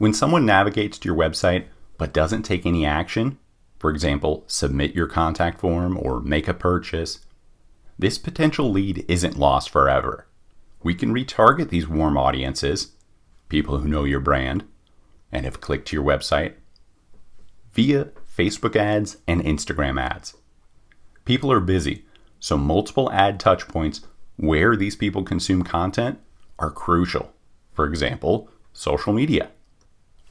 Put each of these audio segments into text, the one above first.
When someone navigates to your website but doesn't take any action, for example, submit your contact form or make a purchase, this potential lead isn't lost forever. We can retarget these warm audiences, people who know your brand and have clicked to your website, via Facebook ads and Instagram ads. People are busy, so multiple ad touchpoints where these people consume content are crucial. For example, social media.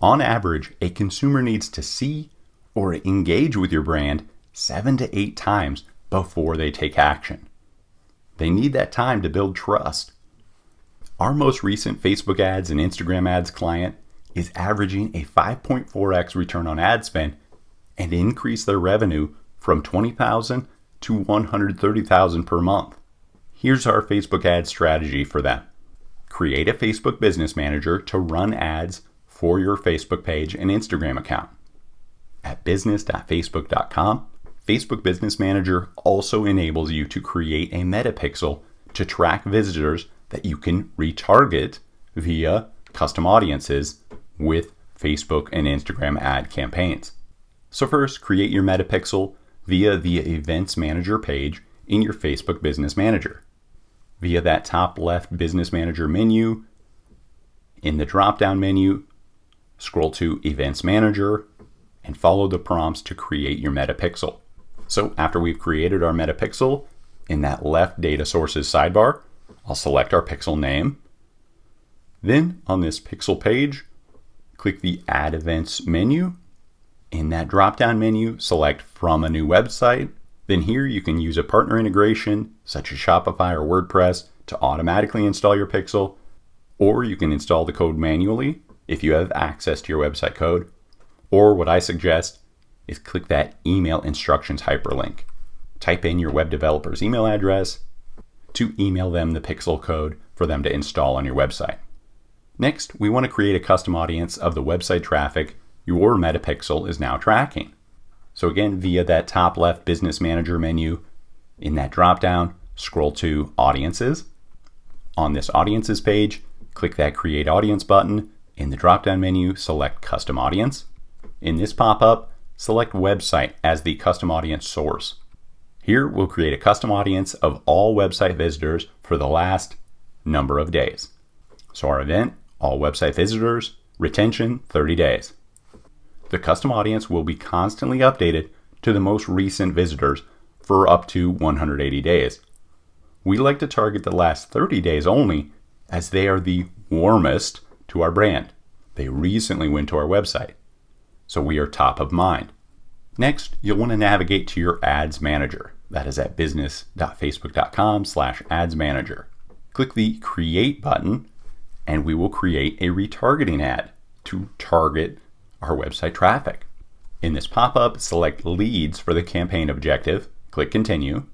On average, a consumer needs to see or engage with your brand 7 to 8 times before they take action. They need that time to build trust. Our most recent Facebook ads and Instagram ads client is averaging a 5.4x return on ad spend and increased their revenue from $20,000 to $130,000 per month. Here's our Facebook ad strategy for them. Create a Facebook Business Manager to run ads for your Facebook page and Instagram account. At business.facebook.com, Facebook Business Manager also enables you to create a metapixel to track visitors that you can retarget via custom audiences with Facebook and Instagram ad campaigns. So first, create your metapixel via the Events Manager page in your Facebook Business Manager. Via that top left Business Manager menu, in the drop-down menu, scroll to Events Manager and follow the prompts to create your metapixel. So after we've created our metapixel, in that left Data Sources sidebar, I'll select our pixel name. Then on this pixel page, click the Add Events menu. In that drop-down menu, select From a New Website. Then here you can use a partner integration such as Shopify or WordPress to automatically install your pixel, or you can install the code manually if you have access to your website code. Or what I suggest is click that email instructions hyperlink. Type in your web developer's email address to email them the pixel code for them to install on your website. Next, we want to create a custom audience of the website traffic your metapixel is now tracking. So again, via that top left Business Manager menu, in that drop-down, scroll to Audiences. On this Audiences page, click that Create Audience button. In the drop-down menu, select Custom Audience. In this pop-up, select Website as the custom audience source. Here, we'll create a custom audience of all website visitors for the last number of days. So our event, all website visitors, retention, 30 days. The custom audience will be constantly updated to the most recent visitors for up to 180 days. We like to target the last 30 days only as they are the warmest to our brand. They recently went to our website, so we are top of mind. Next, you'll want to navigate to your Ads Manager. That is at business.facebook.com/ads manager. Click the Create button, and we will create a retargeting ad to target our website traffic. In this pop-up, select Leads for the campaign objective, click Continue,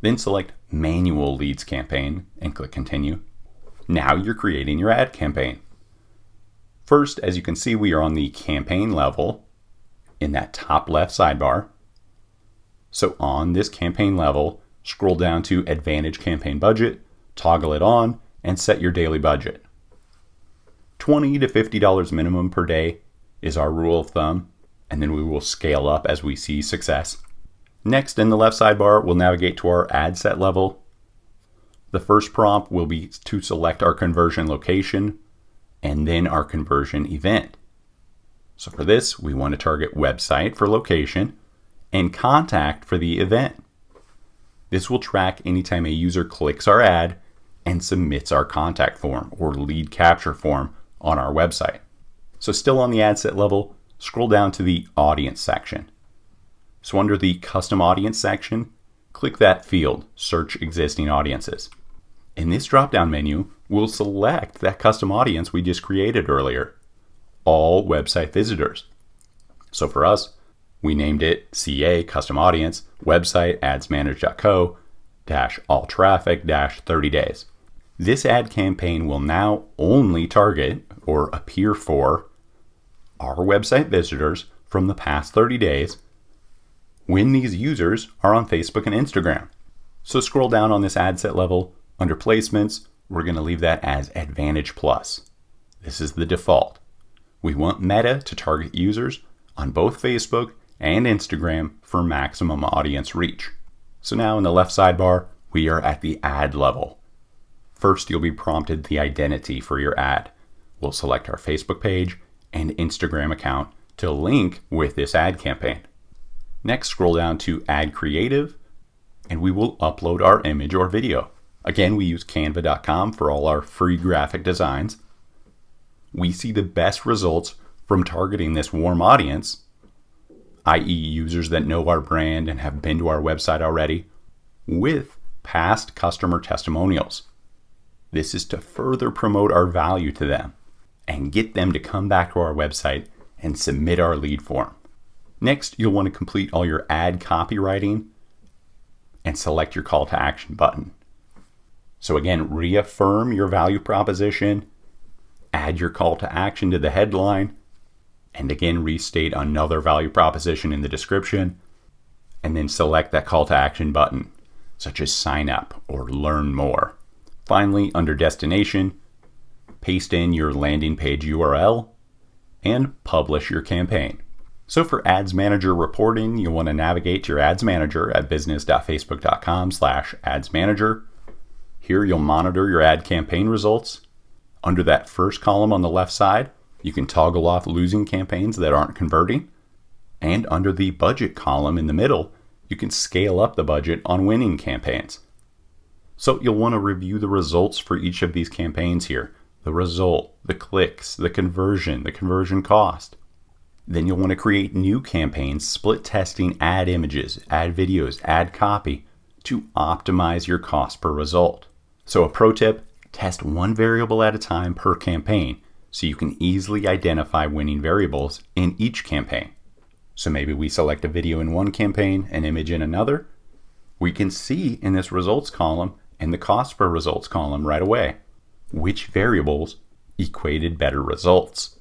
then select Manual Leads Campaign and click Continue. Now you're creating your ad campaign. First, as you can see, we are on the campaign level in that top left sidebar. So on this campaign level, scroll down to Advantage Campaign Budget, toggle it on, and set your daily budget. $20 to $50 minimum per day is our rule of thumb, and then we will scale up as we see success. Next, in the left sidebar, we'll navigate to our ad set level. The first prompt will be to select our conversion location and then our conversion event. So for this, we want to target website for location and contact for the event. This will track anytime a user clicks our ad and submits our contact form or lead capture form on our website. So still on the ad set level, scroll down to the audience section. So under the custom audience section, click that field, search existing audiences. In this drop-down menu, we'll select that custom audience we just created earlier, all website visitors. So for us, we named it CA Custom Audience Website adsmanage.co all traffic 30 days. This ad campaign will now only target or appear for our website visitors from the past 30 days when these users are on Facebook and Instagram. So scroll down on this ad set level. Under placements, we're going to leave that as Advantage Plus. This is the default. We want Meta to target users on both Facebook and Instagram for maximum audience reach. So now in the left sidebar, we are at the ad level. First, you'll be prompted the identity for your ad. We'll select our Facebook page and Instagram account to link with this ad campaign. Next, scroll down to Add Creative, and we will upload our image or video. Again, we use canva.com for all our free graphic designs. We see the best results from targeting this warm audience, i.e. users that know our brand and have been to our website already, with past customer testimonials. This is to further promote our value to them and get them to come back to our website and submit our lead form. Next, you'll want to complete all your ad copywriting and select your call to action button. So again, reaffirm your value proposition, add your call to action to the headline, and again, restate another value proposition in the description, and then select that call to action button, such as sign up or learn more. Finally, under destination, paste in your landing page URL and publish your campaign. So for Ads Manager reporting, you'll want to navigate to your Ads Manager at business.facebook.com/adsmanager. Here you'll monitor your ad campaign results. Under that first column on the left side, you can toggle off losing campaigns that aren't converting. And under the budget column in the middle, you can scale up the budget on winning campaigns. So you'll want to review the results for each of these campaigns here. The result, the clicks, the conversion cost. Then you'll want to create new campaigns, split testing ad images, ad videos, ad copy to optimize your cost per result. So a pro tip, test one variable at a time per campaign so you can easily identify winning variables in each campaign. So maybe we select a video in one campaign, an image in another. We can see in this results column and the cost per results column right away which variables equated better results.